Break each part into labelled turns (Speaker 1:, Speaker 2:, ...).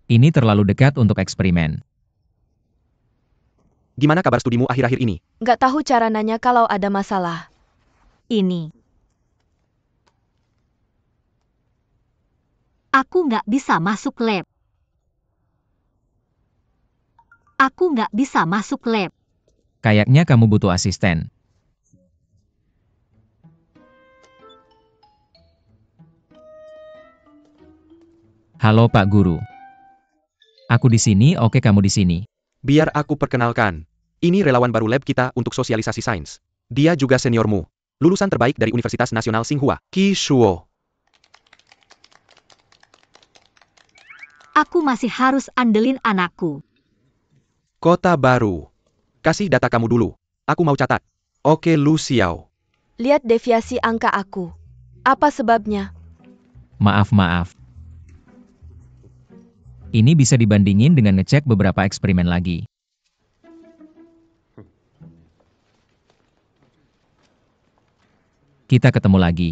Speaker 1: Ini terlalu dekat untuk eksperimen.
Speaker 2: Gimana kabar studimu akhir-akhir ini?
Speaker 3: Nggak tahu cara nanya kalau ada masalah.
Speaker 4: Ini. Aku nggak bisa masuk lab. Aku nggak bisa masuk lab.
Speaker 1: Kayaknya kamu butuh asisten. Halo Pak Guru. Aku di sini, oke kamu di sini.
Speaker 2: Biar aku perkenalkan. Ini relawan baru lab kita untuk sosialisasi sains. Dia juga seniormu. Lulusan terbaik dari Universitas Nasional Tsinghua, Qi Shuo.
Speaker 4: Aku masih harus andelin anakku.
Speaker 2: Kota baru. Kasih data kamu dulu. Aku mau catat. Oke Lu Xiao.
Speaker 3: Lihat deviasi angka aku. Apa sebabnya?
Speaker 1: Maaf. Ini bisa dibandingin dengan ngecek beberapa eksperimen lagi. Kita ketemu lagi.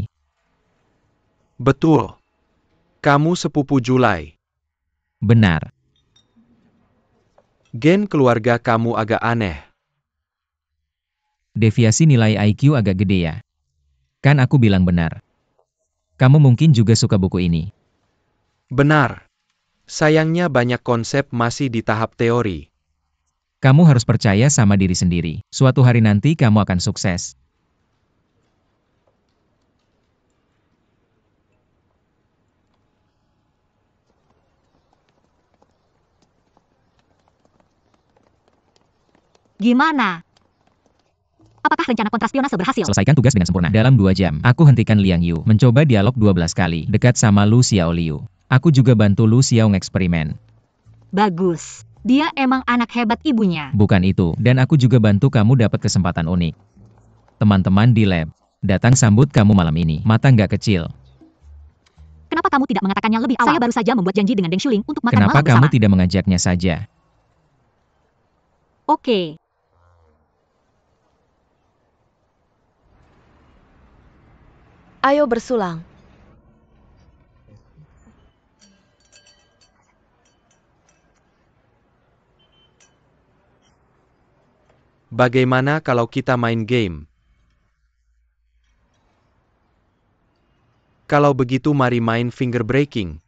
Speaker 2: Betul. Kamu sepupu Julai.
Speaker 1: Benar.
Speaker 2: Gen keluarga kamu agak aneh.
Speaker 1: Deviasi nilai IQ agak gede ya. Kan aku bilang benar. Kamu mungkin juga suka buku ini.
Speaker 2: Benar. Sayangnya banyak konsep masih di tahap teori.
Speaker 1: Kamu harus percaya sama diri sendiri. Suatu hari nanti kamu akan sukses.
Speaker 4: Gimana? Apakah rencana kontraspionase berhasil?
Speaker 1: Selesaikan tugas dengan sempurna. Dalam 2 jam, aku hentikan Liang Yu. Mencoba dialog 12 kali. Dekat sama Lu Xiao Liu. Aku juga bantu Lu Xiao ngeksperimen.
Speaker 4: Bagus. Dia emang anak hebat ibunya.
Speaker 1: Bukan itu. Dan aku juga bantu kamu dapat kesempatan unik. Teman-teman di lab, datang sambut kamu malam ini. Mata nggak kecil.
Speaker 4: Kenapa kamu tidak mengatakannya lebih awal? Saya baru saja membuat janji dengan Deng Shuling untuk makan
Speaker 1: Kenapa
Speaker 4: malam
Speaker 1: kamu
Speaker 4: bersama.
Speaker 1: tidak mengajaknya saja?
Speaker 4: Oke.
Speaker 3: Ayo bersulang.
Speaker 2: Bagaimana kalau kita main game? Kalau begitu mari main finger breaking.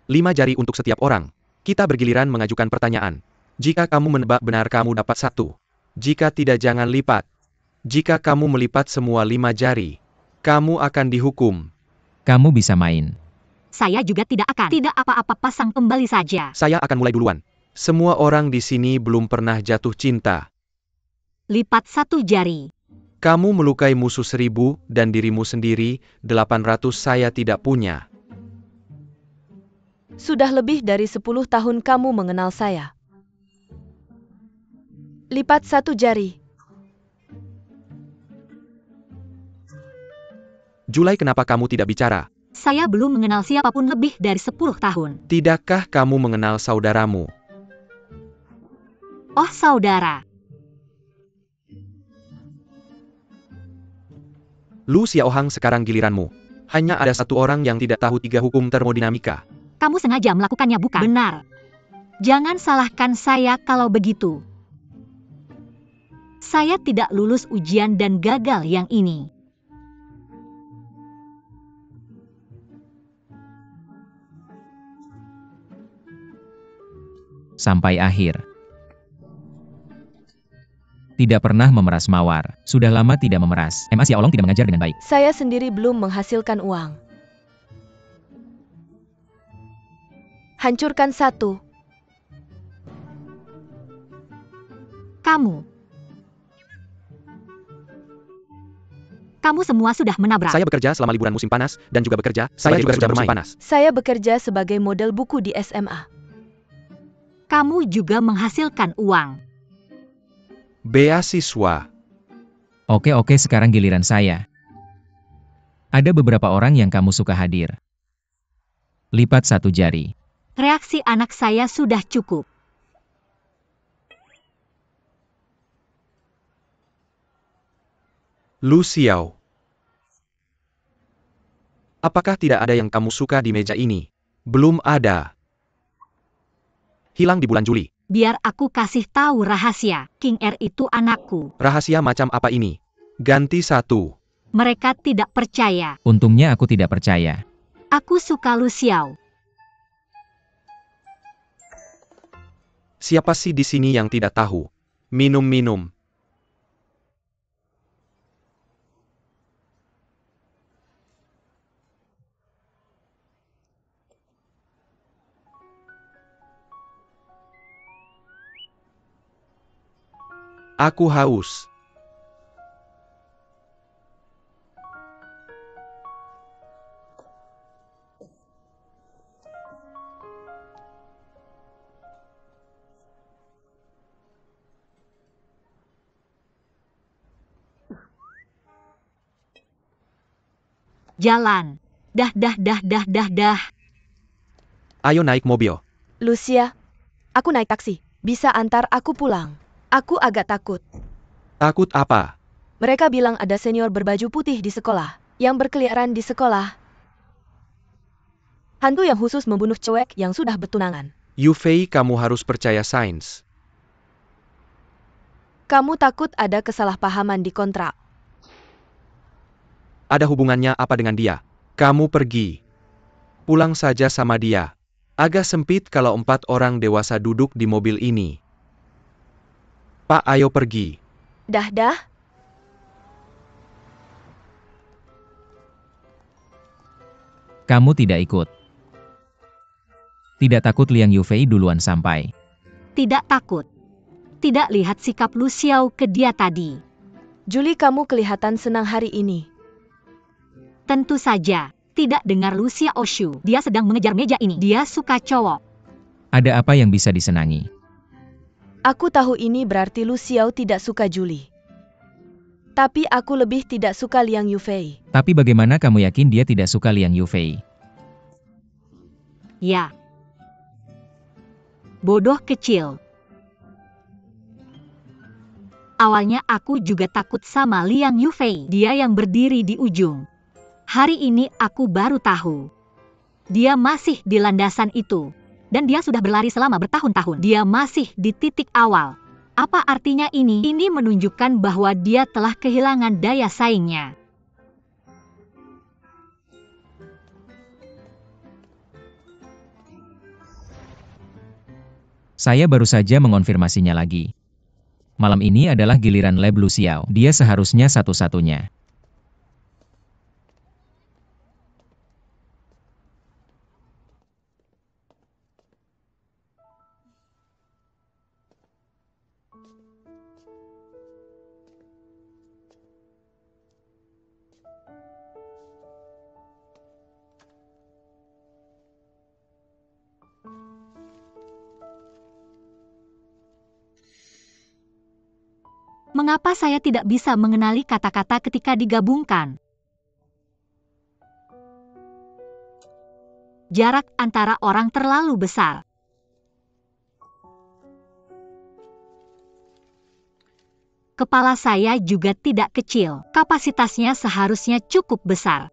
Speaker 2: 5 jari untuk setiap orang. Kita bergiliran mengajukan pertanyaan. Jika kamu menebak benar kamu dapat 1. Jika tidak jangan lipat. Jika kamu melipat semua 5 jari, kamu akan dihukum.
Speaker 1: Kamu bisa main.
Speaker 4: Saya juga tidak akan. Tidak apa-apa, pasang kembali saja.
Speaker 2: Saya akan mulai duluan. Semua orang di sini belum pernah jatuh cinta.
Speaker 4: Lipat 1 jari.
Speaker 2: Kamu melukai musuh 1000 dan dirimu sendiri, 800 saya tidak punya.
Speaker 3: Sudah lebih dari 10 tahun kamu mengenal saya. Lipat 1 jari.
Speaker 2: Julai, kenapa kamu tidak bicara?
Speaker 4: Saya belum mengenal siapapun lebih dari 10 tahun.
Speaker 2: Tidakkah kamu mengenal saudaramu?
Speaker 4: Oh, saudara.
Speaker 2: Lu Xiaohang, sekarang giliranmu. Hanya ada satu orang yang tidak tahu 3 hukum termodinamika.
Speaker 4: Kamu sengaja melakukannya, bukan? Benar. Jangan salahkan saya kalau begitu. Saya tidak lulus ujian dan gagal yang ini.
Speaker 1: Sampai akhir. Tidak pernah memeras mawar. Sudah lama tidak memeras. Ma Xiaolong tidak mengajar dengan baik.
Speaker 3: Saya sendiri belum menghasilkan uang. Hancurkan 1.
Speaker 4: Kamu semua sudah menabrak.
Speaker 2: Saya bekerja selama liburan musim panas, dan juga bekerja, saya juga sudah bermain panas.
Speaker 3: Saya bekerja sebagai model buku di SMA.
Speaker 4: Kamu juga menghasilkan uang.
Speaker 2: Beasiswa.
Speaker 1: Oke, sekarang giliran saya. Ada beberapa orang yang kamu suka hadir. Lipat 1 jari.
Speaker 4: Reaksi anak saya sudah cukup.
Speaker 2: Lu Xiao. Apakah tidak ada yang kamu suka di meja ini? Belum ada. Hilang di bulan Juli.
Speaker 4: Biar aku kasih tahu rahasia. King R itu anakku.
Speaker 2: Rahasia macam apa ini? Ganti satu.
Speaker 4: Mereka tidak percaya.
Speaker 1: Untungnya aku tidak percaya.
Speaker 4: Aku suka Lu Xiao.
Speaker 2: Siapa sih di sini yang tidak tahu? Minum-minum. Aku haus.
Speaker 4: Jalan. Dah.
Speaker 2: Ayo naik mobil.
Speaker 3: Lucia, aku naik taksi. Bisa antar aku pulang. Aku agak takut.
Speaker 2: Takut apa?
Speaker 3: Mereka bilang ada senior berbaju putih di sekolah, yang berkeliaran di sekolah. Hantu yang khusus membunuh cewek yang sudah bertunangan.
Speaker 2: Yufei, kamu harus percaya sains.
Speaker 3: Kamu takut ada kesalahpahaman di kontrak.
Speaker 2: Ada hubungannya apa dengan dia? Kamu pergi. Pulang saja sama dia. Agak sempit kalau 4 orang dewasa duduk di mobil ini. Pak, ayo pergi.
Speaker 3: Dah.
Speaker 1: Kamu tidak ikut. Tidak takut Liang Yufei duluan sampai.
Speaker 4: Tidak takut. Tidak lihat sikap Lu Xiao ke dia tadi.
Speaker 3: Julie, kamu kelihatan senang hari ini.
Speaker 4: Tentu saja. Tidak dengar Lu Xiao Shu. Dia sedang mengejar meja ini. Dia suka cowok.
Speaker 1: Ada apa yang bisa disenangi?
Speaker 3: Aku tahu ini berarti Lu Xiao tidak suka Julie. Tapi aku lebih tidak suka Liang Yufei.
Speaker 1: Tapi bagaimana kamu yakin dia tidak suka Liang Yufei?
Speaker 4: Ya. Bodoh kecil. Awalnya aku juga takut sama Liang Yufei. Dia yang berdiri di ujung. Hari ini aku baru tahu. Dia masih di landasan itu. Dan dia sudah berlari selama bertahun-tahun. Dia masih di titik awal. Apa artinya ini? Ini menunjukkan bahwa dia telah kehilangan daya saingnya.
Speaker 1: Saya baru saja mengonfirmasinya lagi. Malam ini adalah giliran Lab Lu Xiao. Dia seharusnya satu-satunya.
Speaker 4: Mengapa saya tidak bisa mengenali kata-kata ketika digabungkan? Jarak antara orang terlalu besar. Kepala saya juga tidak kecil. Kapasitasnya seharusnya cukup besar.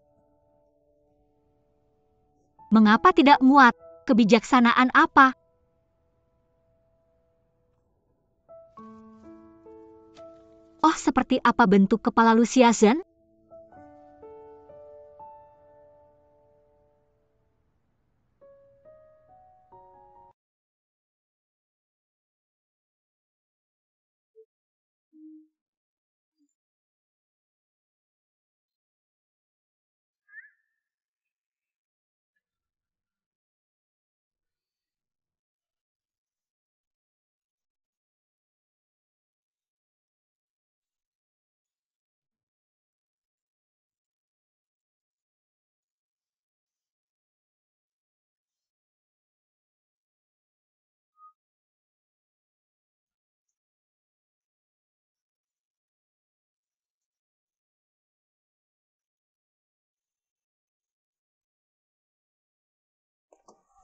Speaker 4: Mengapa tidak muat? Kebijaksanaan apa? Oh, seperti apa bentuk kepala Lu Xiaozhen?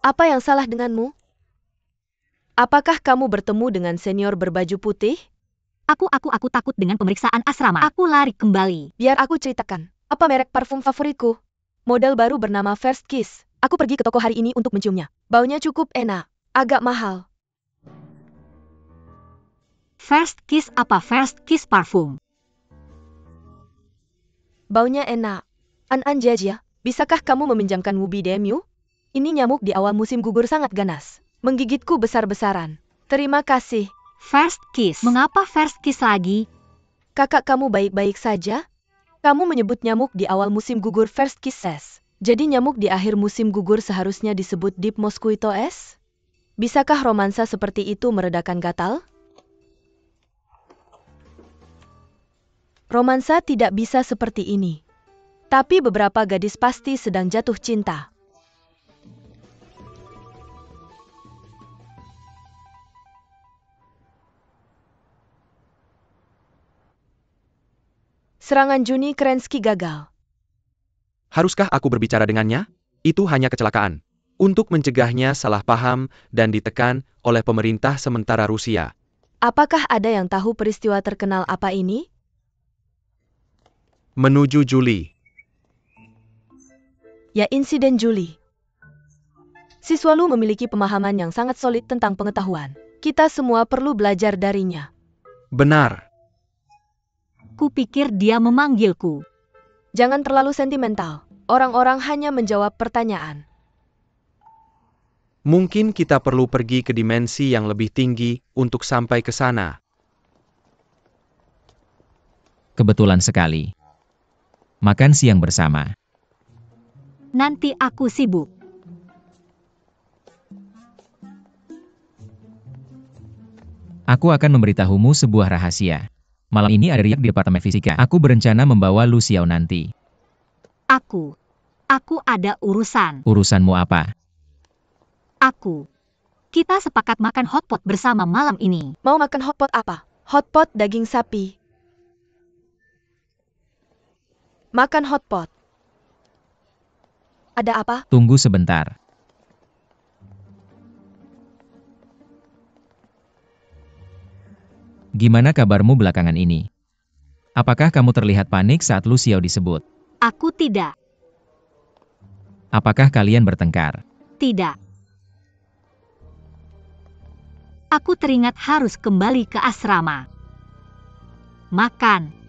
Speaker 3: Apa yang salah denganmu? Apakah kamu bertemu dengan senior berbaju putih?
Speaker 4: Aku takut dengan pemeriksaan asrama. Aku lari kembali.
Speaker 3: Biar aku ceritakan. Apa merek parfum favoritku? Model baru bernama First Kiss. Aku pergi ke toko hari ini untuk menciumnya. Baunya cukup enak. Agak mahal.
Speaker 4: First kiss apa first kiss parfum?
Speaker 3: Baunya enak. An Jia, bisakah kamu meminjamkan Wubi Demyu? Ini nyamuk di awal musim gugur sangat ganas. Menggigitku besar-besaran. Terima kasih.
Speaker 4: First kiss. Mengapa first kiss lagi?
Speaker 3: Kakak kamu baik-baik saja? Kamu menyebut nyamuk di awal musim gugur first kisses. Jadi nyamuk di akhir musim gugur seharusnya disebut deep mosquito S? Bisakah romansa seperti itu meredakan gatal? Romansa tidak bisa seperti ini. Tapi beberapa gadis pasti sedang jatuh cinta. Serangan Juni Kerensky gagal.
Speaker 2: Haruskah aku berbicara dengannya? Itu hanya kecelakaan. Untuk mencegahnya salah paham dan ditekan oleh pemerintah sementara Rusia.
Speaker 3: Apakah ada yang tahu peristiwa terkenal apa ini?
Speaker 2: Menuju Juli.
Speaker 3: Ya, insiden Juli. Siswa Lu memiliki pemahaman yang sangat solid tentang pengetahuan. Kita semua perlu belajar darinya.
Speaker 2: Benar.
Speaker 4: Kupikir dia memanggilku.
Speaker 3: Jangan terlalu sentimental. Orang-orang hanya menjawab pertanyaan.
Speaker 2: Mungkin kita perlu pergi ke dimensi yang lebih tinggi untuk sampai ke sana.
Speaker 1: Kebetulan sekali. Makan siang bersama.
Speaker 4: Nanti aku sibuk.
Speaker 1: Aku akan memberitahumu sebuah rahasia. Malam ini ada riak di Departemen Fisika. Aku berencana membawa Lu Xiao nanti.
Speaker 4: Aku ada urusan.
Speaker 1: Urusanmu apa?
Speaker 4: Kita sepakat makan hotpot bersama malam ini.
Speaker 3: Mau makan hotpot apa? Hotpot daging sapi. Makan hotpot. Ada apa?
Speaker 1: Tunggu sebentar. Gimana kabarmu belakangan ini? Apakah kamu terlihat panik saat Lu Xiao disebut?
Speaker 4: Aku tidak.
Speaker 1: Apakah kalian bertengkar?
Speaker 4: Tidak. Aku teringat harus kembali ke asrama. Makan.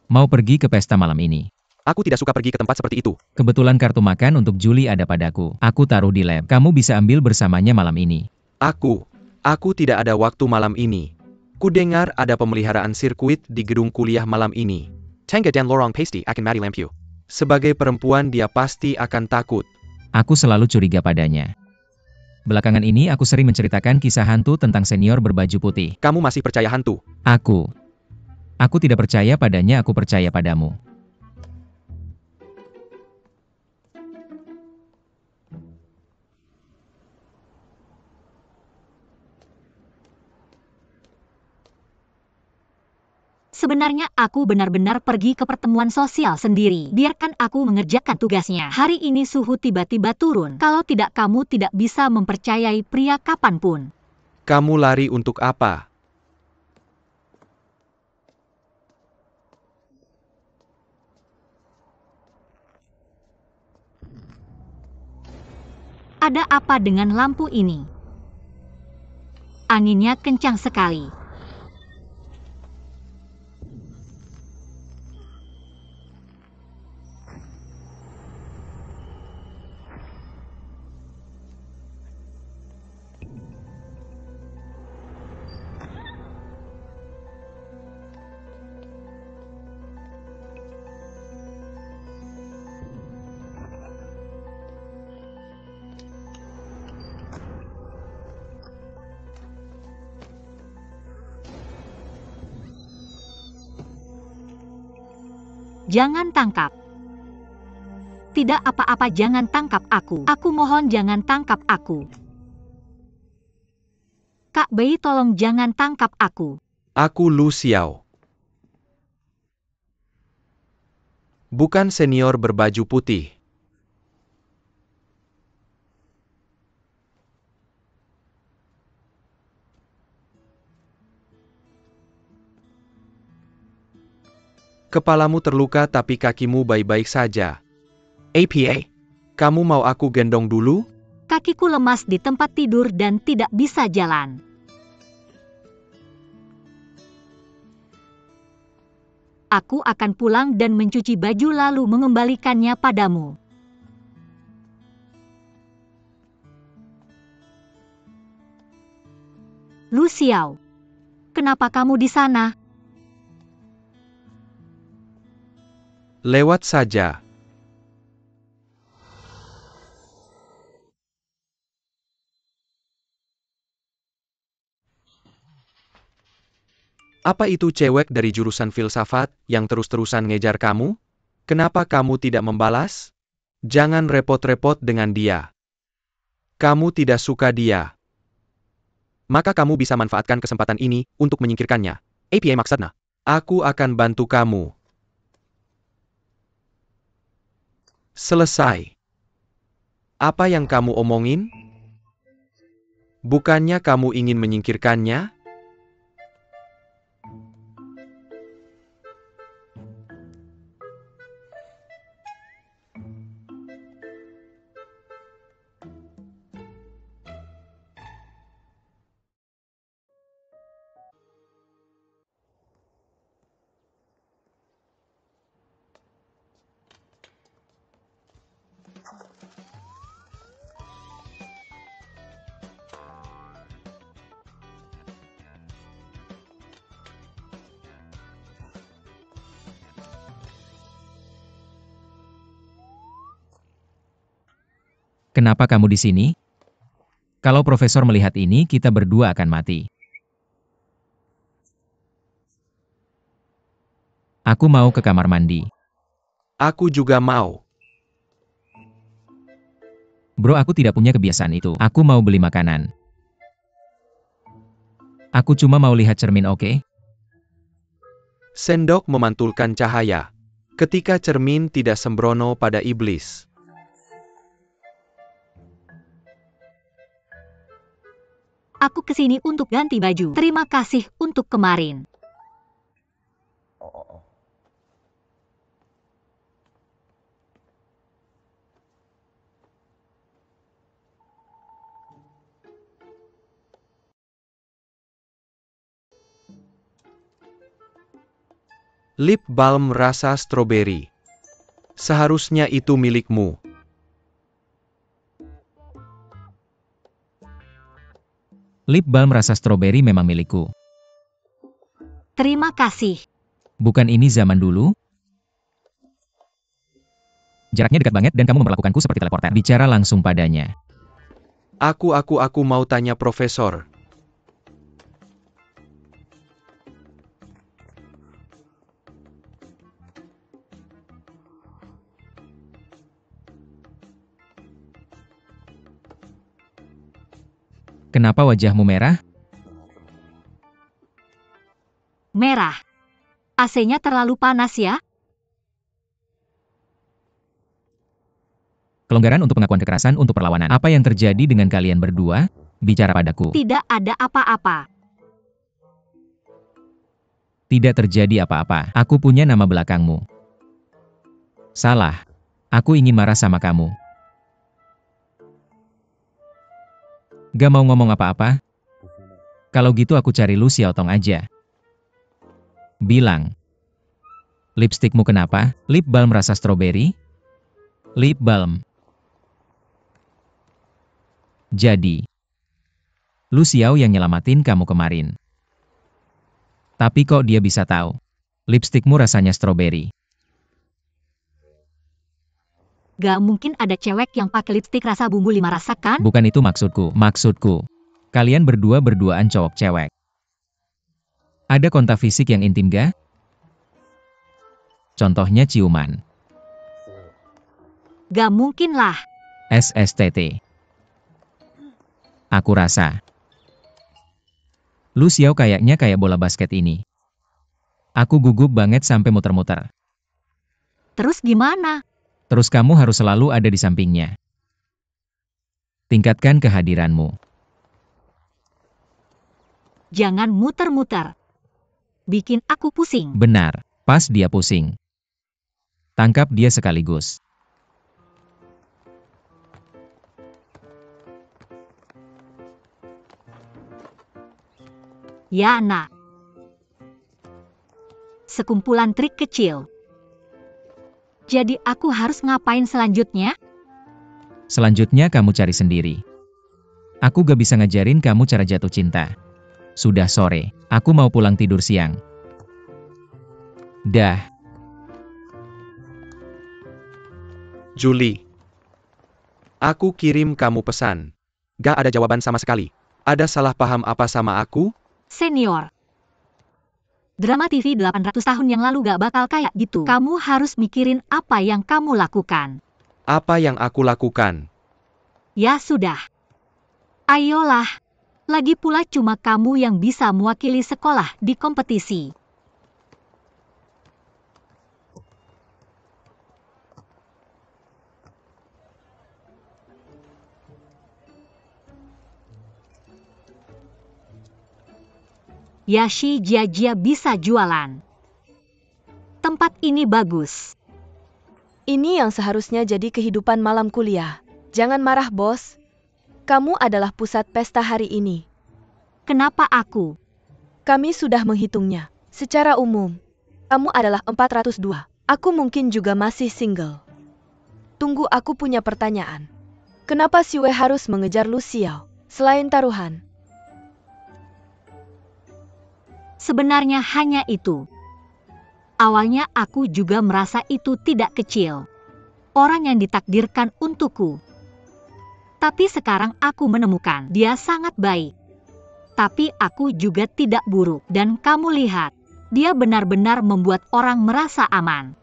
Speaker 1: Mau pergi ke pesta malam ini?
Speaker 2: Aku tidak suka pergi ke tempat seperti itu.
Speaker 1: Kebetulan kartu makan untuk Juli ada padaku. Aku taruh di lab. Kamu bisa ambil bersamanya malam ini.
Speaker 2: Aku tidak ada waktu malam ini. Kudengar ada pemeliharaan sirkuit di gedung kuliah malam ini. Tangga dan lorong pasti akan mati lampu. Sebagai perempuan dia pasti akan takut.
Speaker 1: Aku selalu curiga padanya. Belakangan ini aku sering menceritakan kisah hantu tentang senior berbaju putih.
Speaker 2: Kamu masih percaya hantu?
Speaker 1: Aku tidak percaya padanya, aku percaya padamu.
Speaker 4: Sebenarnya aku benar-benar pergi ke pertemuan sosial sendiri. Biarkan aku mengerjakan tugasnya. Hari ini suhu tiba-tiba turun. Kalau tidak, kamu tidak bisa mempercayai pria kapanpun.
Speaker 2: Kamu lari untuk apa?
Speaker 4: Ada apa dengan lampu ini? Anginnya kencang sekali. Jangan tangkap. Tidak apa-apa, jangan tangkap aku. Aku mohon jangan tangkap aku. Kak Bei, tolong jangan tangkap aku.
Speaker 2: Aku Lu Xiao. Bukan senior berbaju putih. Kepalamu terluka tapi kakimu baik-baik saja. APA, kamu mau aku gendong dulu?
Speaker 4: Kakiku lemas di tempat tidur dan tidak bisa jalan. Aku akan pulang dan mencuci baju lalu mengembalikannya padamu. Lu Xiao, kenapa kamu di sana?
Speaker 2: Lewat saja. Apa itu cewek dari jurusan filsafat yang terus-terusan ngejar kamu? Kenapa kamu tidak membalas? Jangan repot-repot dengan dia. Kamu tidak suka dia. Maka kamu bisa manfaatkan kesempatan ini untuk menyingkirkannya. APA maksudnya. Aku akan bantu kamu. Selesai. Apa yang kamu omongin? Bukannya kamu ingin menyingkirkannya?
Speaker 1: Kenapa kamu di sini? Kalau profesor melihat ini, kita berdua akan mati. Aku mau ke kamar mandi.
Speaker 2: Aku juga mau.
Speaker 1: Bro, aku tidak punya kebiasaan itu. Aku mau beli makanan. Aku cuma mau lihat cermin, oke?
Speaker 2: Sendok memantulkan cahaya. Ketika cermin tidak sembrono pada iblis.
Speaker 4: Aku kesini untuk ganti baju. Terima kasih untuk kemarin.
Speaker 2: Lip balm rasa stroberi. Seharusnya itu milikmu.
Speaker 1: Lip balm rasa stroberi memang milikku.
Speaker 4: Terima kasih.
Speaker 1: Bukan ini zaman dulu? Jaraknya dekat banget dan kamu memperlakukanku seperti teleporter. Bicara langsung padanya.
Speaker 2: Aku mau tanya profesor.
Speaker 1: Kenapa wajahmu merah?
Speaker 4: Merah. AC-nya terlalu panas ya?
Speaker 1: Kelonggaran untuk pengakuan kekerasan untuk perlawanan. Apa yang terjadi dengan kalian berdua? Bicara padaku.
Speaker 4: Tidak ada apa-apa.
Speaker 1: Tidak terjadi apa-apa. Aku punya nama belakangmu. Salah. Aku ingin marah sama kamu. Gak mau ngomong apa-apa? Kalau gitu aku cari Lu Xiaotong aja. Bilang. Lipstikmu kenapa? Lip balm rasa stroberi? Lip balm. Jadi. Lu Xiao yang nyelamatin kamu kemarin. Tapi kok dia bisa tahu? Lipstikmu rasanya stroberi.
Speaker 4: Gak mungkin ada cewek yang pakai lipstik rasa bumbu 5 rasa kan?
Speaker 1: Bukan itu maksudku. Maksudku. Kalian berdua-berduaan cowok cewek. Ada kontak fisik yang intim gak? Contohnya ciuman.
Speaker 4: Gak mungkin lah.
Speaker 1: SSTT. Aku rasa. Lu Xiao kayaknya kayak bola basket ini. Aku gugup banget sampai muter-muter.
Speaker 4: Terus gimana?
Speaker 1: Terus kamu harus selalu ada di sampingnya. Tingkatkan kehadiranmu.
Speaker 4: Jangan muter-muter. Bikin aku pusing.
Speaker 1: Benar, pas dia pusing. Tangkap dia sekaligus.
Speaker 4: Ya, nak. Sekumpulan trik kecil. Jadi aku harus ngapain selanjutnya?
Speaker 1: Selanjutnya kamu cari sendiri. Aku gak bisa ngajarin kamu cara jatuh cinta. Sudah sore, aku mau pulang tidur siang. Dah.
Speaker 2: Julie. Aku kirim kamu pesan. Gak ada jawaban sama sekali. Ada salah paham apa sama aku?
Speaker 4: Senior. Drama TV 800 tahun yang lalu gak bakal kayak gitu. Kamu harus mikirin apa yang kamu lakukan.
Speaker 2: Apa yang aku lakukan?
Speaker 4: Ya sudah. Ayolah. Lagi pula cuma kamu yang bisa mewakili sekolah di kompetisi. Yashi Jia bisa jualan. Tempat ini bagus.
Speaker 3: Ini yang seharusnya jadi kehidupan malam kuliah. Jangan marah, bos. Kamu adalah pusat pesta hari ini.
Speaker 4: Kenapa aku?
Speaker 3: Kami sudah menghitungnya. Secara umum, kamu adalah 402. Aku mungkin juga masih single. Tunggu, aku punya pertanyaan. Kenapa Xue harus mengejar Lu Xiao? Selain taruhan.
Speaker 4: Sebenarnya hanya itu. Awalnya aku juga merasa itu tidak kecil. Orang yang ditakdirkan untukku. Tapi sekarang aku menemukan dia sangat baik. Tapi aku juga tidak buruk. Dan kamu lihat, dia benar-benar membuat orang merasa aman.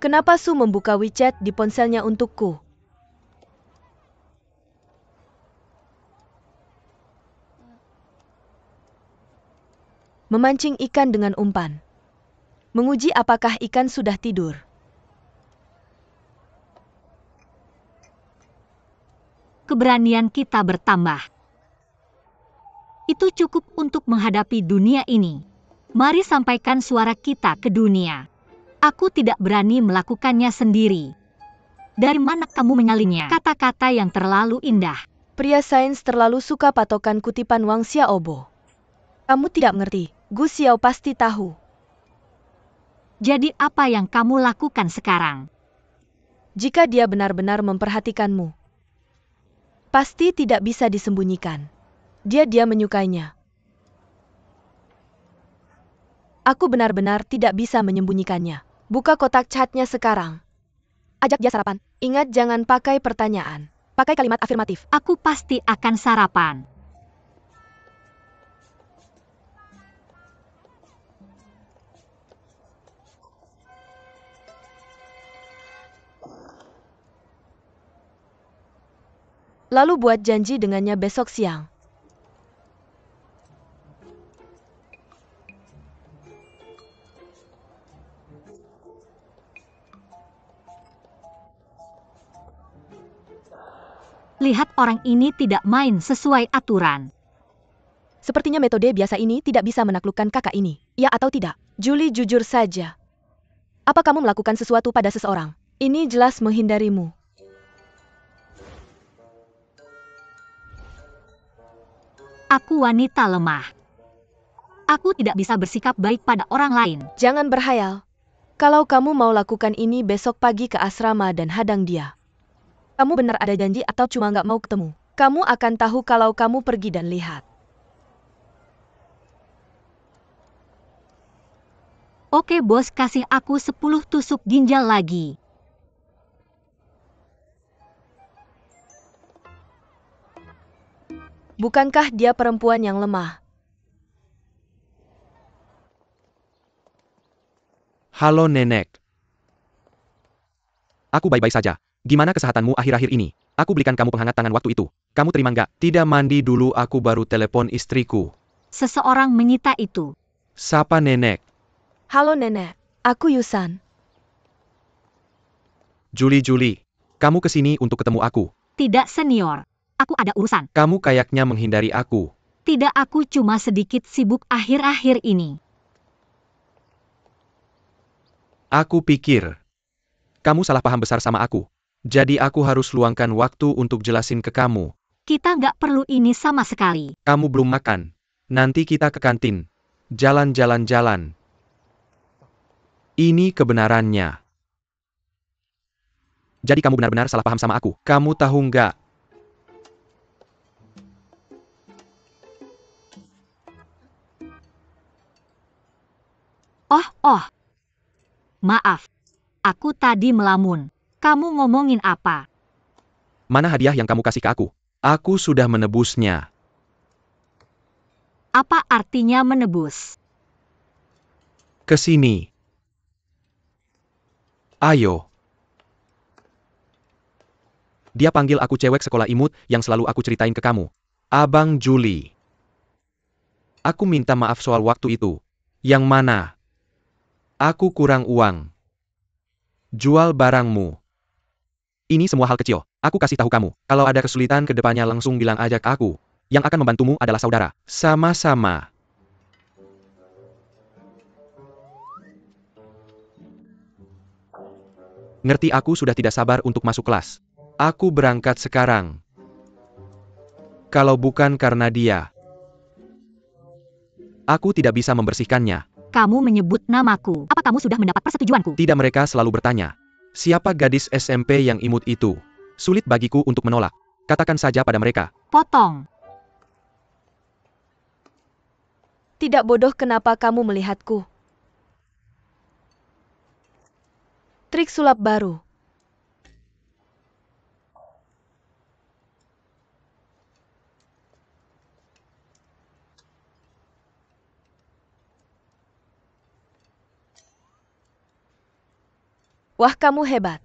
Speaker 3: Kenapa Su membuka WeChat di ponselnya untukku? Memancing ikan dengan umpan. Menguji apakah ikan sudah tidur.
Speaker 4: Keberanian kita bertambah. Itu cukup untuk menghadapi dunia ini. Mari sampaikan suara kita ke dunia. Aku tidak berani melakukannya sendiri. Dari mana kamu menyalinnya? Kata-kata yang terlalu indah.
Speaker 3: Pria sains terlalu suka patokan kutipan Wang Xiaobo. Kamu tidak mengerti. Gu Xiao pasti tahu.
Speaker 4: Jadi apa yang kamu lakukan sekarang?
Speaker 3: Jika dia benar-benar memperhatikanmu, pasti tidak bisa disembunyikan. Dia menyukainya. Aku benar-benar tidak bisa menyembunyikannya. Buka kotak chatnya sekarang. Ajak dia sarapan. Ingat, jangan pakai pertanyaan. Pakai kalimat afirmatif.
Speaker 4: Aku pasti akan sarapan.
Speaker 3: Lalu buat janji dengannya besok siang.
Speaker 4: Lihat, orang ini tidak main sesuai aturan.
Speaker 3: Sepertinya metode biasa ini tidak bisa menaklukkan kakak ini. Ya atau tidak? Julie, jujur saja. Apa kamu melakukan sesuatu pada seseorang? Ini jelas menghindarimu.
Speaker 4: Aku wanita lemah. Aku tidak bisa bersikap baik pada orang lain.
Speaker 3: Jangan berhayal. Kalau kamu mau lakukan ini besok pagi ke asrama dan hadang dia. Kamu benar ada janji atau cuma nggak mau ketemu? Kamu akan tahu kalau kamu pergi dan lihat.
Speaker 4: Oke bos, kasih aku 10 tusuk ginjal lagi.
Speaker 3: Bukankah dia perempuan yang lemah?
Speaker 2: Halo nenek. Aku baik-baik saja. Gimana kesehatanmu akhir-akhir ini? Aku belikan kamu penghangat tangan waktu itu. Kamu terima nggak? Tidak mandi dulu, aku baru telepon istriku.
Speaker 4: Seseorang menyita itu.
Speaker 2: Sapa nenek?
Speaker 3: Halo nenek, aku Yusan.
Speaker 2: Julie, kamu kesini untuk ketemu aku.
Speaker 4: Tidak senior. Aku ada urusan.
Speaker 2: Kamu kayaknya menghindari aku.
Speaker 4: Tidak, aku cuma sedikit sibuk akhir-akhir ini.
Speaker 2: Aku pikir kamu salah paham besar sama aku. Jadi aku harus luangkan waktu untuk jelasin ke kamu.
Speaker 4: Kita nggak perlu ini sama sekali.
Speaker 2: Kamu belum makan. Nanti kita ke kantin. Jalan-jalan-jalan. Ini kebenarannya. Jadi kamu benar-benar salah paham sama aku. Kamu tahu nggak?
Speaker 4: Oh. Maaf. Aku tadi melamun. Kamu ngomongin apa?
Speaker 2: Mana hadiah yang kamu kasih ke aku? Aku sudah menebusnya.
Speaker 4: Apa artinya menebus?
Speaker 2: Ke sini. Ayo. Dia panggil aku cewek sekolah imut yang selalu aku ceritain ke kamu. Abang Juli. Aku minta maaf soal waktu itu. Yang mana? Aku kurang uang. Jual barangmu. Ini semua hal kecil. Aku kasih tahu kamu. Kalau ada kesulitan ke depannya langsung bilang aja ke aku. Yang akan membantumu adalah saudara. Sama-sama. Ngerti, aku sudah tidak sabar untuk masuk kelas. Aku berangkat sekarang. Kalau bukan karena dia, aku tidak bisa membersihkannya.
Speaker 4: Kamu menyebut namaku. Apa kamu sudah mendapat persetujuanku?
Speaker 2: Tidak, mereka selalu bertanya. Siapa gadis SMP yang imut itu? Sulit bagiku untuk menolak. Katakan saja pada mereka.
Speaker 4: Potong.
Speaker 3: Tidak bodoh, kenapa kamu melihatku? Trik sulap baru. Wah, kamu hebat.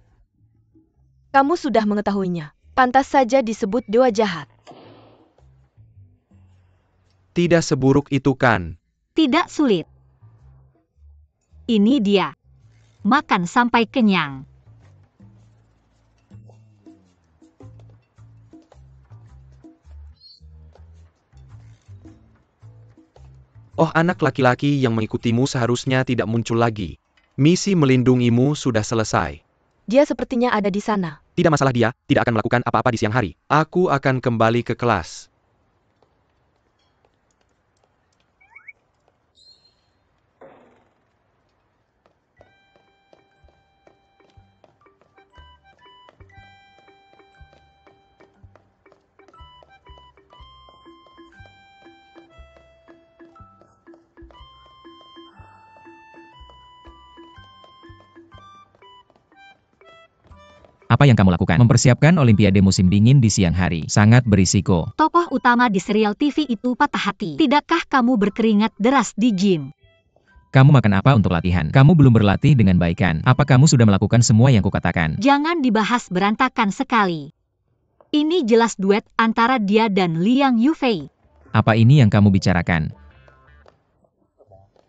Speaker 3: Kamu sudah mengetahuinya. Pantas saja disebut dewa jahat.
Speaker 2: Tidak seburuk itu kan?
Speaker 4: Tidak sulit. Ini dia. Makan sampai kenyang.
Speaker 2: Oh, anak laki-laki yang mengikutimu seharusnya tidak muncul lagi. Misi melindungimu sudah selesai.
Speaker 3: Dia sepertinya ada di sana.
Speaker 2: Tidak masalah, dia tidak akan melakukan apa-apa di siang hari. Aku akan kembali ke kelas.
Speaker 1: Apa yang kamu lakukan? Mempersiapkan Olimpiade musim dingin di siang hari. Sangat berisiko.
Speaker 4: Tokoh utama di serial TV itu patah hati. Tidakkah kamu berkeringat deras di gym?
Speaker 1: Kamu makan apa untuk latihan? Kamu belum berlatih dengan baik kan? Apa kamu sudah melakukan semua yang kukatakan?
Speaker 4: Jangan dibahas berantakan sekali. Ini jelas duet antara dia dan Liang Yufei.
Speaker 1: Apa ini yang kamu bicarakan?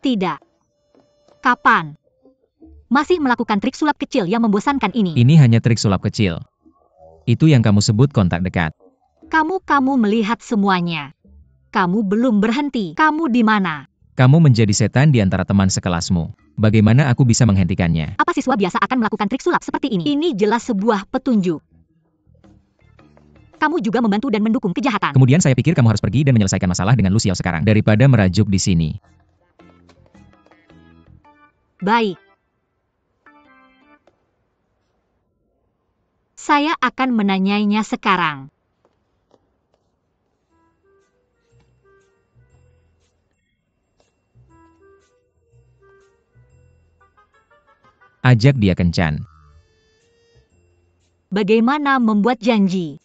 Speaker 4: Tidak. Kapan? Masih melakukan trik sulap kecil yang membosankan ini.
Speaker 1: Ini hanya trik sulap kecil. Itu yang kamu sebut kontak dekat.
Speaker 4: Kamu melihat semuanya. Kamu belum berhenti. Kamu di mana?
Speaker 1: Kamu menjadi setan di antara teman sekelasmu. Bagaimana aku bisa menghentikannya?
Speaker 4: Apa siswa biasa akan melakukan trik sulap seperti ini? Ini jelas sebuah petunjuk. Kamu juga membantu dan mendukung kejahatan.
Speaker 1: Kemudian saya pikir kamu harus pergi dan menyelesaikan masalah dengan Lu Xiao sekarang, daripada merajuk di sini.
Speaker 4: Baik. Saya akan menanyainya sekarang.
Speaker 1: Ajak dia kencan.
Speaker 4: Bagaimana membuat janji?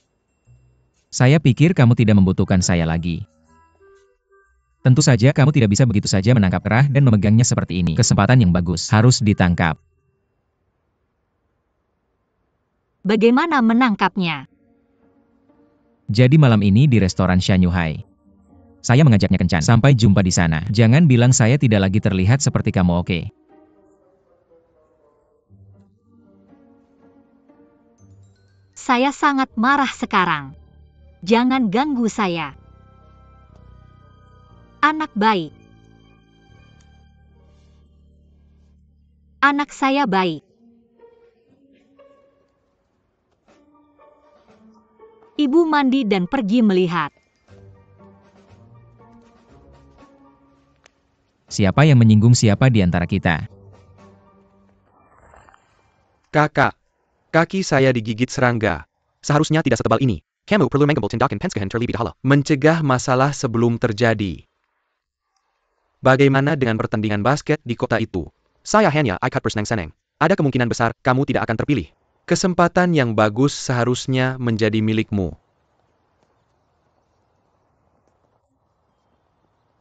Speaker 1: Saya pikir kamu tidak membutuhkan saya lagi. Tentu saja kamu tidak bisa begitu saja menangkap kerah dan memegangnya seperti ini. Kesempatan yang bagus harus ditangkap.
Speaker 4: Bagaimana menangkapnya?
Speaker 1: Jadi malam ini di restoran Shanyuhai. Saya mengajaknya kencan. Sampai jumpa di sana. Jangan bilang saya tidak lagi terlihat seperti kamu, oke?
Speaker 4: Saya sangat marah sekarang. Jangan ganggu saya. Anak baik. Anak saya baik. Ibu mandi dan pergi melihat.
Speaker 1: Siapa yang menyinggung siapa di antara kita?
Speaker 2: Kakak, kaki saya digigit serangga. Seharusnya tidak setebal ini. Kamu perlu mengambil tindakan pencegahan terlebih dahulu. Mencegah masalah sebelum terjadi. Bagaimana dengan pertandingan basket di kota itu? Saya hanya ikut bersenang-senang. Ada kemungkinan besar kamu tidak akan terpilih. Kesempatan yang bagus seharusnya menjadi milikmu.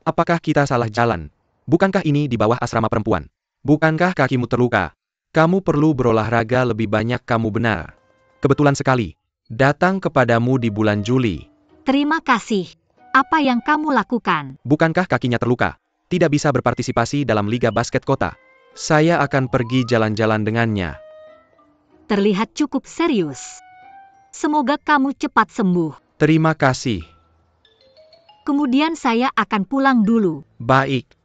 Speaker 2: Apakah kita salah jalan? Bukankah ini di bawah asrama perempuan? Bukankah kakimu terluka? Kamu perlu berolahraga lebih banyak, kamu benar. Kebetulan sekali. Datang kepadamu di bulan Juli.
Speaker 4: Terima kasih. Apa yang kamu lakukan?
Speaker 2: Bukankah kakinya terluka? Tidak bisa berpartisipasi dalam Liga Basket Kota. Saya akan pergi jalan-jalan dengannya.
Speaker 4: Terlihat cukup serius. Semoga kamu cepat sembuh.
Speaker 2: Terima kasih.
Speaker 4: Kemudian saya akan pulang dulu.
Speaker 2: Baik.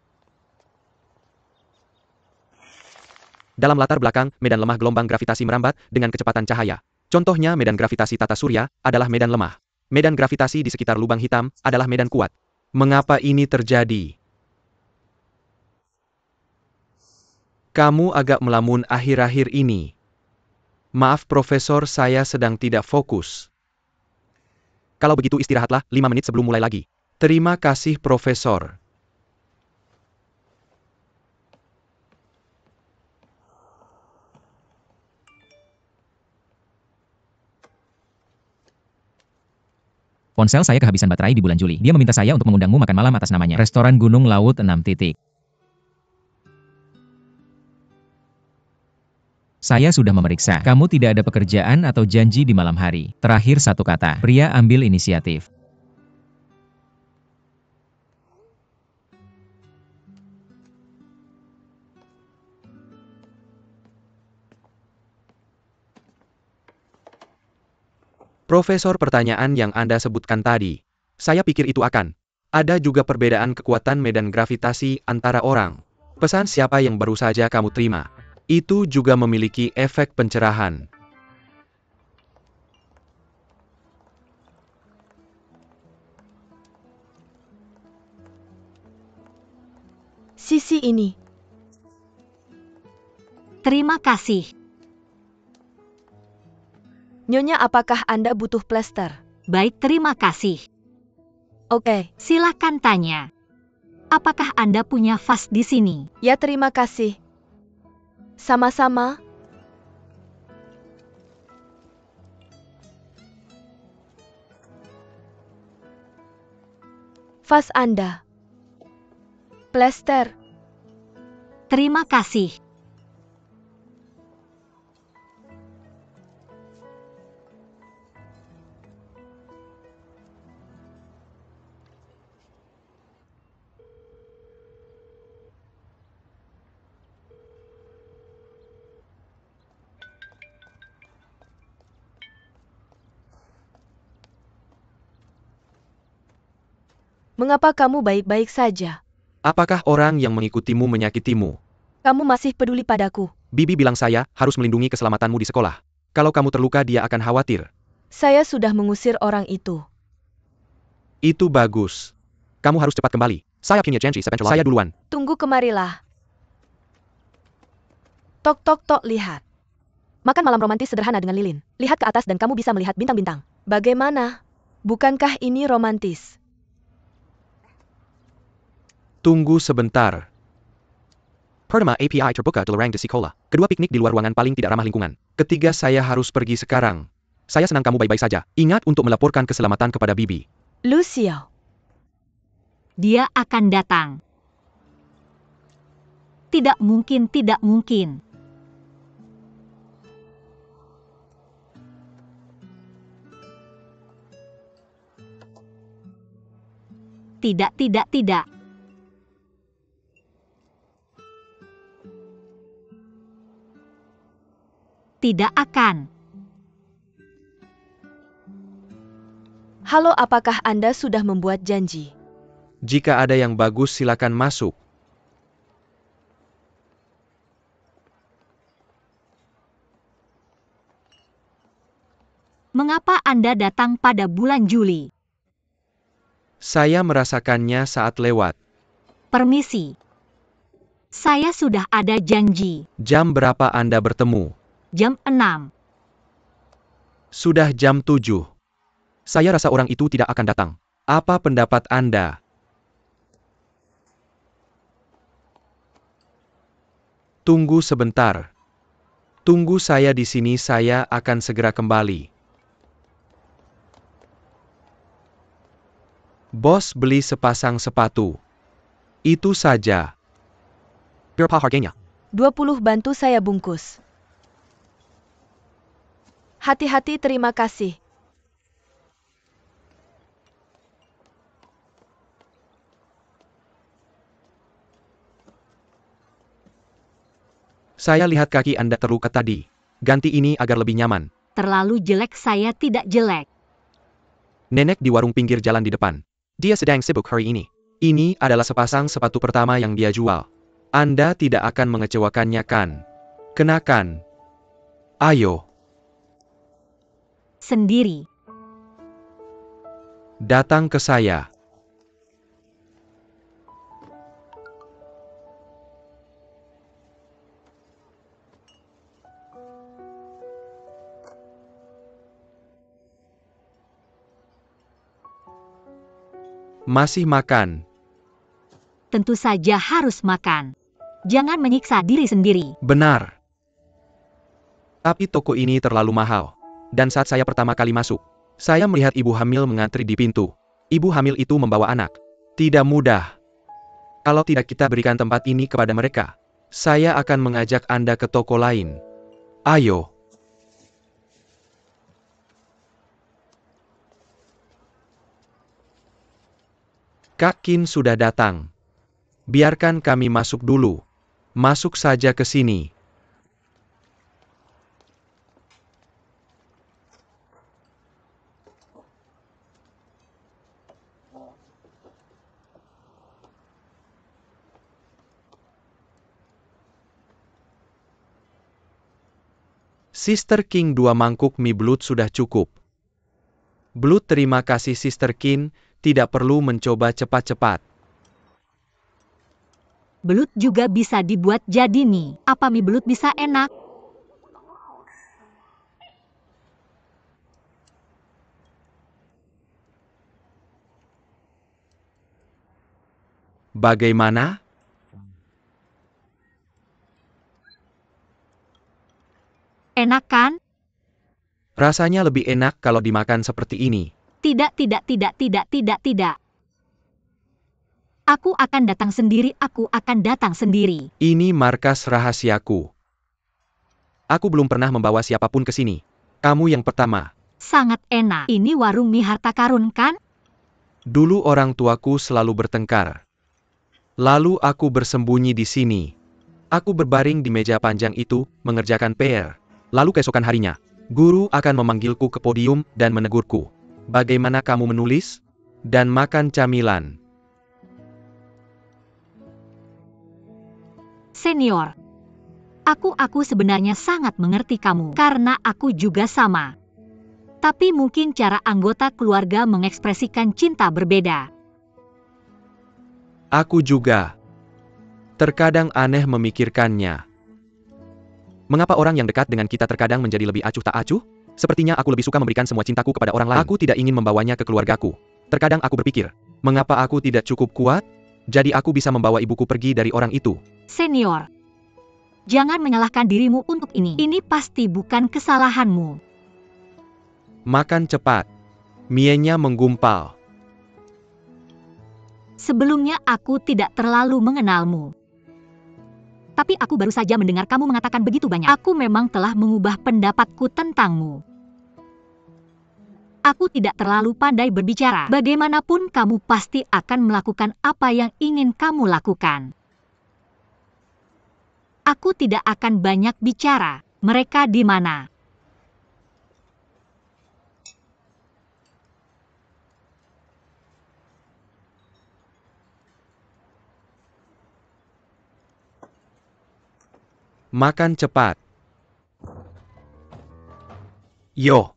Speaker 2: Dalam latar belakang, medan lemah gelombang gravitasi merambat dengan kecepatan cahaya. Contohnya medan gravitasi tata surya adalah medan lemah. Medan gravitasi di sekitar lubang hitam adalah medan kuat. Mengapa ini terjadi? Kamu agak melamun akhir-akhir ini. Maaf Profesor, saya sedang tidak fokus. Kalau begitu istirahatlah 5 menit sebelum mulai lagi. Terima kasih Profesor.
Speaker 1: Ponsel saya kehabisan baterai di bulan Juli. Dia meminta saya untuk mengundangmu makan malam atas namanya. Restoran Gunung Laut 6 titik. Saya sudah memeriksa. Kamu tidak ada pekerjaan atau janji di malam hari. Terakhir satu kata. Pria ambil inisiatif.
Speaker 2: Profesor, pertanyaan yang Anda sebutkan tadi. Saya pikir itu akan. Ada juga perbedaan kekuatan medan gravitasi antara orang. Pesan siapa yang baru saja kamu terima. Itu juga memiliki efek pencerahan.
Speaker 3: Sisi ini.
Speaker 4: Terima kasih.
Speaker 3: Nyonya, apakah Anda butuh plester?
Speaker 4: Baik, terima kasih.
Speaker 3: Oke.
Speaker 4: Silakan tanya. Apakah Anda punya vas di sini?
Speaker 3: Ya, terima kasih. Sama-sama. Vas Anda. Plester.
Speaker 4: Terima kasih.
Speaker 3: Mengapa kamu baik-baik saja?
Speaker 2: Apakah orang yang mengikutimu menyakitimu?
Speaker 3: Kamu masih peduli padaku.
Speaker 2: Bibi bilang saya harus melindungi keselamatanmu di sekolah. Kalau kamu terluka dia akan khawatir.
Speaker 3: Saya sudah mengusir orang itu.
Speaker 2: Itu bagus. Kamu harus cepat kembali. Saya punya janji sebentar. Saya duluan.
Speaker 3: Tunggu, kemarilah. Tok tok tok, lihat. Makan malam romantis sederhana dengan lilin. Lihat ke atas dan kamu bisa melihat bintang-bintang. Bagaimana? Bukankah ini romantis?
Speaker 2: Tunggu sebentar. Pertama, API terbuka di di sekolah. Kedua, piknik di luar ruangan paling tidak ramah lingkungan. Ketiga, saya harus pergi sekarang. Saya senang kamu baik-baik saja. Ingat untuk melaporkan keselamatan kepada Bibi.
Speaker 3: Lucio.
Speaker 4: Dia akan datang. Tidak mungkin, tidak mungkin. Tidak, tidak, tidak. Tidak akan.
Speaker 3: Halo, apakah Anda sudah membuat janji?
Speaker 2: Jika ada yang bagus silakan masuk.
Speaker 4: Mengapa Anda datang pada bulan Juli?
Speaker 2: Saya merasakannya saat lewat.
Speaker 4: Permisi. Saya sudah ada janji.
Speaker 2: Jam berapa Anda bertemu?
Speaker 4: Jam 6.
Speaker 2: Sudah jam 7. Saya rasa orang itu tidak akan datang. Apa pendapat Anda? Tunggu sebentar. Tunggu saya di sini, saya akan segera kembali. Bos beli sepasang sepatu. Itu saja. Berapa harganya?
Speaker 3: 20, bantu saya bungkus. Hati-hati, terima kasih.
Speaker 2: Saya lihat kaki Anda terluka tadi. Ganti ini agar lebih nyaman.
Speaker 4: Terlalu jelek, saya tidak jelek.
Speaker 2: Nenek di warung pinggir jalan di depan. Dia sedang sibuk hari ini. Ini adalah sepasang sepatu pertama yang dia jual. Anda tidak akan mengecewakannya, kan? Kenakan. Ayo,
Speaker 4: Sendiri.
Speaker 2: datang ke saya. Masih makan?
Speaker 4: Tentu saja harus makan. Jangan menyiksa diri sendiri.
Speaker 2: Benar. Tapi toko ini terlalu mahal. Dan saat saya pertama kali masuk, saya melihat ibu hamil mengantri di pintu. Ibu hamil itu membawa anak. Tidak mudah. Kalau tidak kita berikan tempat ini kepada mereka, saya akan mengajak Anda ke toko lain. Ayo. Kak Qin sudah datang. Biarkan kami masuk dulu. Masuk saja ke sini. Sister King, 2 mangkuk mie belut sudah cukup. Belut, terima kasih Sister King, tidak perlu mencoba cepat-cepat.
Speaker 4: Belut juga bisa dibuat jadi mie. Apa mie belut bisa enak?
Speaker 2: Bagaimana?
Speaker 4: Enak kan?
Speaker 2: Rasanya lebih enak kalau dimakan seperti ini.
Speaker 4: Tidak, tidak, tidak, tidak, tidak, tidak. Aku akan datang sendiri, aku akan datang sendiri.
Speaker 2: Ini markas rahasiaku. Aku belum pernah membawa siapapun ke sini. Kamu yang pertama.
Speaker 4: Sangat enak. Ini warung mie harta karun kan?
Speaker 2: Dulu orang tuaku selalu bertengkar. Lalu aku bersembunyi di sini. Aku berbaring di meja panjang itu, mengerjakan PR. Lalu keesokan harinya, guru akan memanggilku ke podium dan menegurku. Bagaimana kamu menulis? Dan makan camilan.
Speaker 4: Senior. Aku sebenarnya sangat mengerti kamu, karena aku juga sama. Tapi mungkin cara anggota keluarga mengekspresikan cinta berbeda.
Speaker 2: Aku juga. Terkadang aneh memikirkannya. Mengapa orang yang dekat dengan kita terkadang menjadi lebih acuh tak acuh? Sepertinya aku lebih suka memberikan semua cintaku kepada orang lain. Aku tidak ingin membawanya ke keluargaku. Terkadang aku berpikir, mengapa aku tidak cukup kuat? Jadi aku bisa membawa ibuku pergi dari orang itu.
Speaker 4: Senior. Jangan menyalahkan dirimu untuk ini. Ini pasti bukan kesalahanmu.
Speaker 2: Makan cepat. Mienya menggumpal.
Speaker 4: Sebelumnya aku tidak terlalu mengenalmu. Tapi aku baru saja mendengar kamu mengatakan begitu banyak. Aku memang telah mengubah pendapatku tentangmu. Aku tidak terlalu pandai berbicara. Bagaimanapun kamu pasti akan melakukan apa yang ingin kamu lakukan. Aku tidak akan banyak bicara. Mereka di mana?
Speaker 2: Makan cepat. Yo.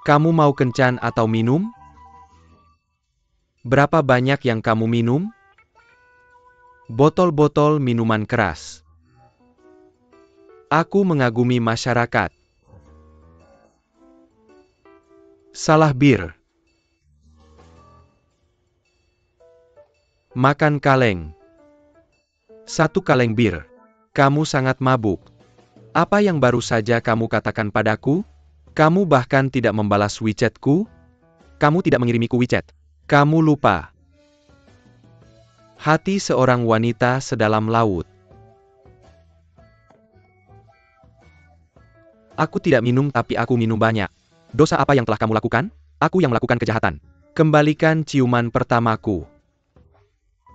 Speaker 2: Kamu mau kencan atau minum? Berapa banyak yang kamu minum? Botol-botol minuman keras. Aku mengagumi masyarakat. Salah bir. Makan kaleng. 1 kaleng bir. Kamu sangat mabuk. Apa yang baru saja kamu katakan padaku? Kamu bahkan tidak membalas WeChat-ku? Kamu tidak mengirimiku WeChat. Kamu lupa. Hati seorang wanita sedalam laut. Aku tidak minum tapi aku minum banyak. Dosa apa yang telah kamu lakukan? Aku yang melakukan kejahatan. Kembalikan ciuman pertamaku.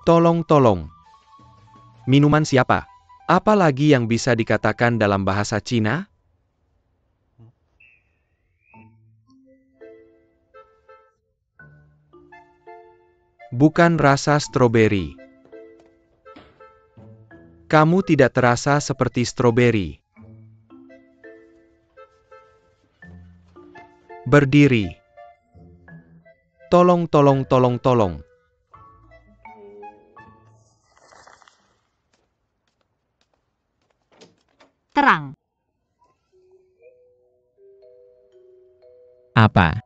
Speaker 2: Tolong. Minuman siapa? Apa lagi yang bisa dikatakan dalam bahasa Cina? Bukan rasa stroberi. Kamu tidak terasa seperti stroberi. Berdiri. Tolong.
Speaker 4: Terang.
Speaker 1: Apa?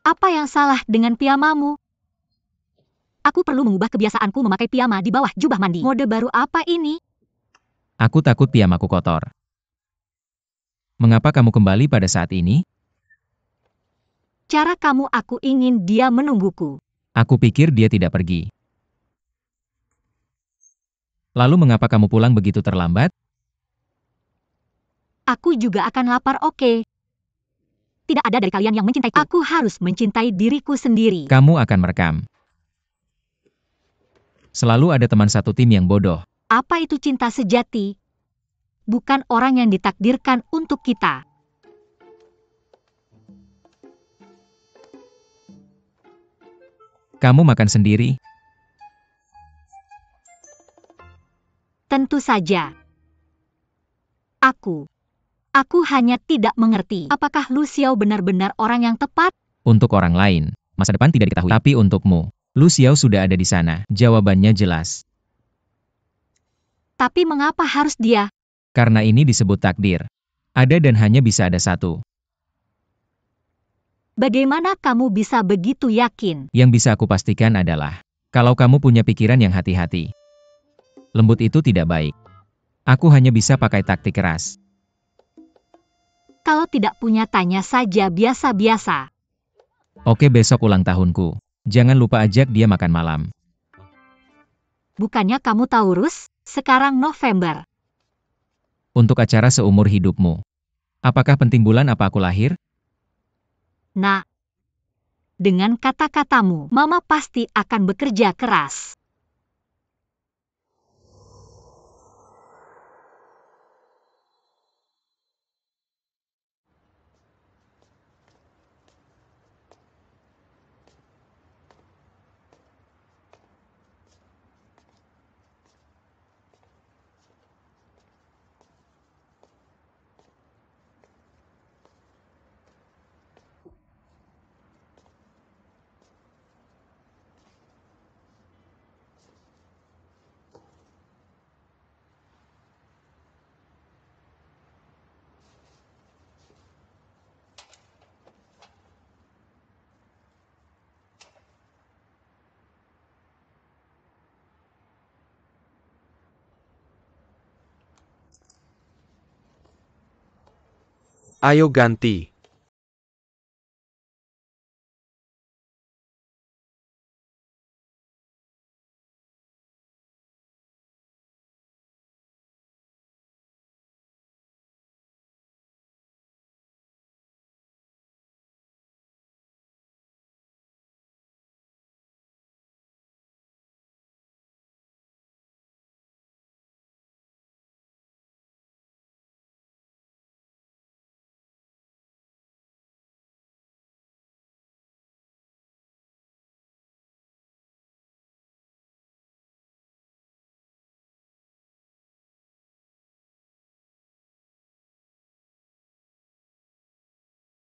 Speaker 4: Apa yang salah dengan piyamamu? Aku perlu mengubah kebiasaanku memakai piyama di bawah jubah mandi. Mode baru apa ini?
Speaker 1: Aku takut piyamaku kotor. Mengapa kamu kembali pada saat ini?
Speaker 4: Cara kamu aku ingin dia menungguku.
Speaker 1: Aku pikir dia tidak pergi. Lalu mengapa kamu pulang begitu terlambat?
Speaker 4: Aku juga akan lapar, oke? Tidak ada dari kalian yang mencintaiku. Aku harus mencintai diriku sendiri.
Speaker 1: Kamu akan merekam. Selalu ada teman satu tim yang bodoh.
Speaker 4: Apa itu cinta sejati? Bukan orang yang ditakdirkan untuk kita.
Speaker 1: Kamu makan sendiri?
Speaker 4: Tentu saja. Aku hanya tidak mengerti. Apakah Lu Xiao benar-benar orang yang tepat?
Speaker 1: Untuk orang lain, masa depan tidak diketahui. Tapi untukmu, Lu Xiao sudah ada di sana. Jawabannya jelas.
Speaker 4: Tapi mengapa harus dia?
Speaker 1: Karena ini disebut takdir. Ada dan hanya bisa ada satu.
Speaker 4: Bagaimana kamu bisa begitu yakin?
Speaker 1: Yang bisa aku pastikan adalah, kalau kamu punya pikiran yang hati-hati. Lembut itu tidak baik. Aku hanya bisa pakai taktik keras.
Speaker 4: Kalau tidak punya tanya saja biasa-biasa.
Speaker 1: Oke, besok ulang tahunku. Jangan lupa ajak dia makan malam.
Speaker 4: Bukannya kamu Taurus? Sekarang November.
Speaker 1: Untuk acara seumur hidupmu. Apakah penting bulan apa aku lahir?
Speaker 4: Nah, dengan kata-katamu, Mama pasti akan bekerja keras.
Speaker 2: Ayo ganti.